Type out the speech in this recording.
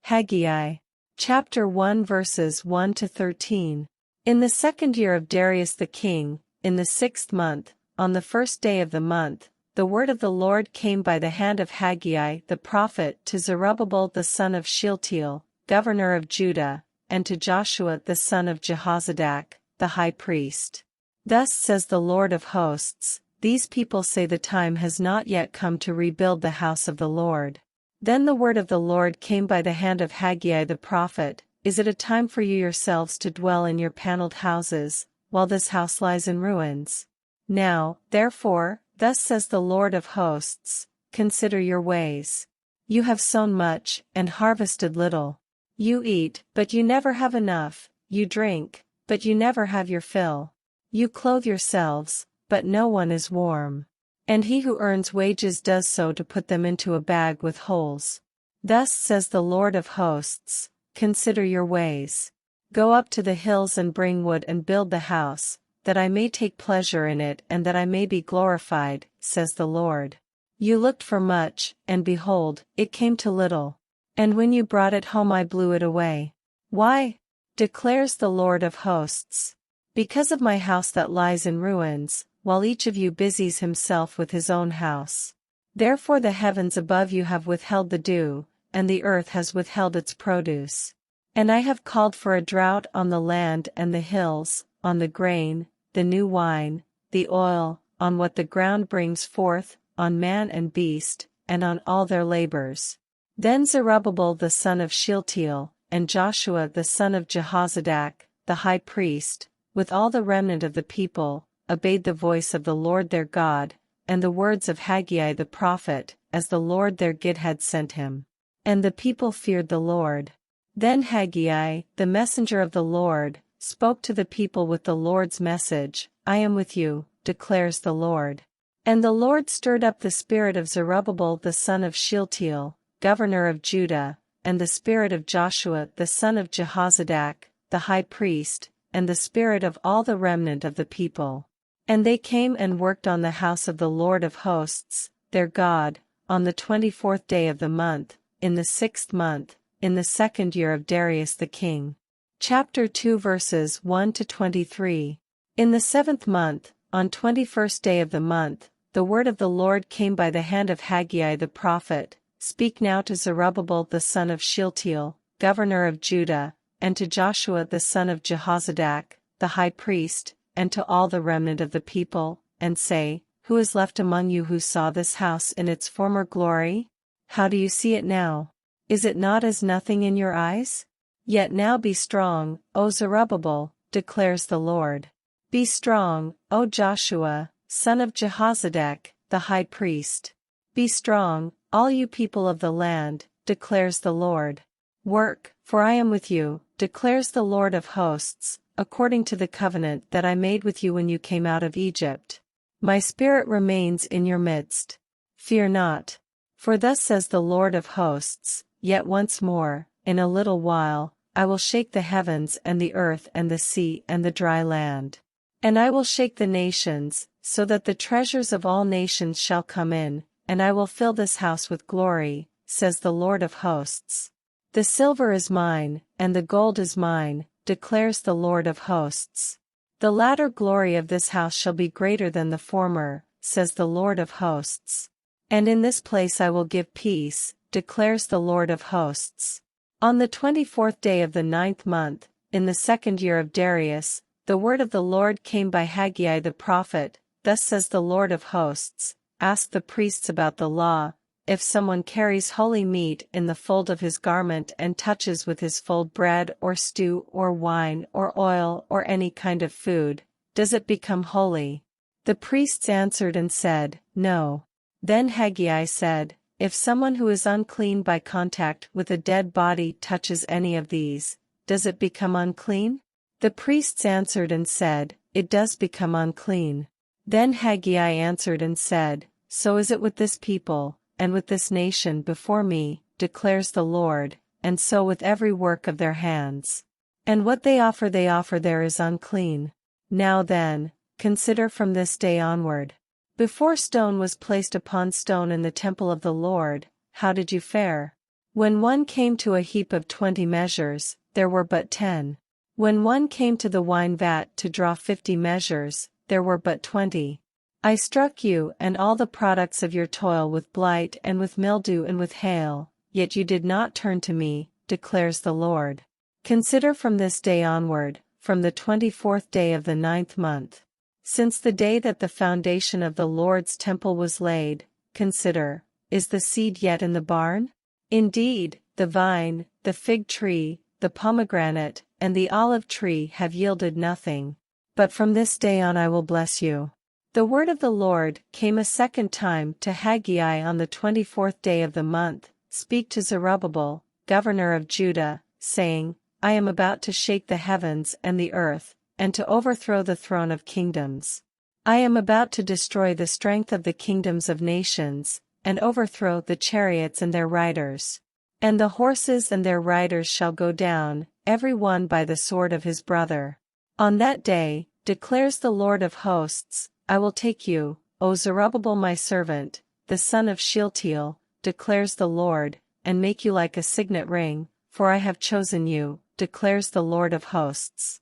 Haggai. Chapter 1 verses 1 to 13. In the 2nd year of Darius the king, in the 6th month, on the 1st day of the month, the word of the Lord came by the hand of Haggai the prophet to Zerubbabel the son of Shealtiel, governor of Judah, and to Joshua the son of Jehozadak, the high priest. Thus says the Lord of hosts, these people say the time has not yet come to rebuild the house of the Lord. Then the word of the Lord came by the hand of Haggai the prophet, Is it a time for you yourselves to dwell in your paneled houses, while this house lies in ruins? Now, therefore, thus says the Lord of hosts, consider your ways. You have sown much, and harvested little. You eat, but you never have enough, you drink, but you never have your fill. You clothe yourselves, but no one is warm. And he who earns wages does so to put them into a bag with holes. Thus says the Lord of hosts, consider your ways. Go up to the hills and bring wood and build the house, that I may take pleasure in it and that I may be glorified, says the Lord. You looked for much, and behold, it came to little. And when you brought it home I blew it away. Why? Declares the Lord of hosts. Because of my house that lies in ruins, while each of you busies himself with his own house. Therefore the heavens above you have withheld the dew, and the earth has withheld its produce. And I have called for a drought on the land and the hills, on the grain, the new wine, the oil, on what the ground brings forth, on man and beast, and on all their labors. Then Zerubbabel the son of Shealtiel, and Joshua the son of Jehozadak, the high priest, with all the remnant of the people, obeyed the voice of the Lord their God, and the words of Haggai the prophet, as the Lord their God had sent him. And the people feared the Lord. Then Haggai, the messenger of the Lord, spoke to the people with the Lord's message, I am with you, declares the Lord. And the Lord stirred up the spirit of Zerubbabel the son of Shealtiel, governor of Judah, and the spirit of Joshua the son of Jehozadak, the high priest, and the spirit of all the remnant of the people. And they came and worked on the house of the Lord of hosts, their God, on the 24th day of the month, in the 6th month, in the 2nd year of Darius the king. Chapter 2 verses 1 to 23. In the 7th month, on 21st day of the month, the word of the Lord came by the hand of Haggai the prophet, Speak now to Zerubbabel the son of Shealtiel, governor of Judah, and to Joshua the son of Jehozadak, the high priest, and to all the remnant of the people, and say, Who is left among you who saw this house in its former glory? How do you see it now? Is it not as nothing in your eyes? Yet now be strong, O Zerubbabel, declares the Lord. Be strong, O Joshua, son of Jehozadak, the high priest. Be strong, all you people of the land, declares the Lord. Work, for I am with you, declares the Lord of hosts, according to the covenant that I made with you when you came out of Egypt. My spirit remains in your midst. Fear not. For thus says the Lord of hosts, Yet once more, in a little while, I will shake the heavens and the earth and the sea and the dry land. And I will shake the nations, so that the treasures of all nations shall come in, and I will fill this house with glory, says the Lord of hosts. The silver is mine, and the gold is mine, declares the Lord of hosts. The latter glory of this house shall be greater than the former, says the Lord of hosts. And in this place I will give peace, declares the Lord of hosts. On the 24th day of the 9th month, in the 2nd year of Darius, the word of the Lord came by Haggai the prophet, Thus says the Lord of hosts, Ask the priests about the law, if someone carries holy meat in the fold of his garment and touches with his fold bread or stew or wine or oil or any kind of food, does it become holy? The priests answered and said, No. Then Haggai said, If someone who is unclean by contact with a dead body touches any of these, does it become unclean? The priests answered and said, It does become unclean. Then Haggai answered and said, So is it with this people, and with this nation before me, declares the Lord, and so with every work of their hands. And what they offer there is unclean. Now then, consider from this day onward. Before stone was placed upon stone in the temple of the Lord, how did you fare? When one came to a heap of 20 measures, there were but 10. When one came to the wine vat to draw 50 measures, there were but 20. I struck you and all the products of your toil with blight and with mildew and with hail, yet you did not turn to me, declares the Lord. Consider from this day onward, from the 24th day of the 9th month. Since the day that the foundation of the Lord's temple was laid, consider, is the seed yet in the barn? Indeed, the vine, the fig tree, the pomegranate, and the olive tree have yielded nothing. But from this day on I will bless you. The word of the Lord came a second time to Haggai on the 24th day of the month. Speak to Zerubbabel, governor of Judah, saying, I am about to shake the heavens and the earth, and to overthrow the throne of kingdoms. I am about to destroy the strength of the kingdoms of nations, and overthrow the chariots and their riders. And the horses and their riders shall go down, every one by the sword of his brother. On that day, declares the Lord of hosts, I will take you, O Zerubbabel my servant, the son of Shealtiel, declares the Lord, and make you like a signet ring, for I have chosen you, declares the Lord of hosts.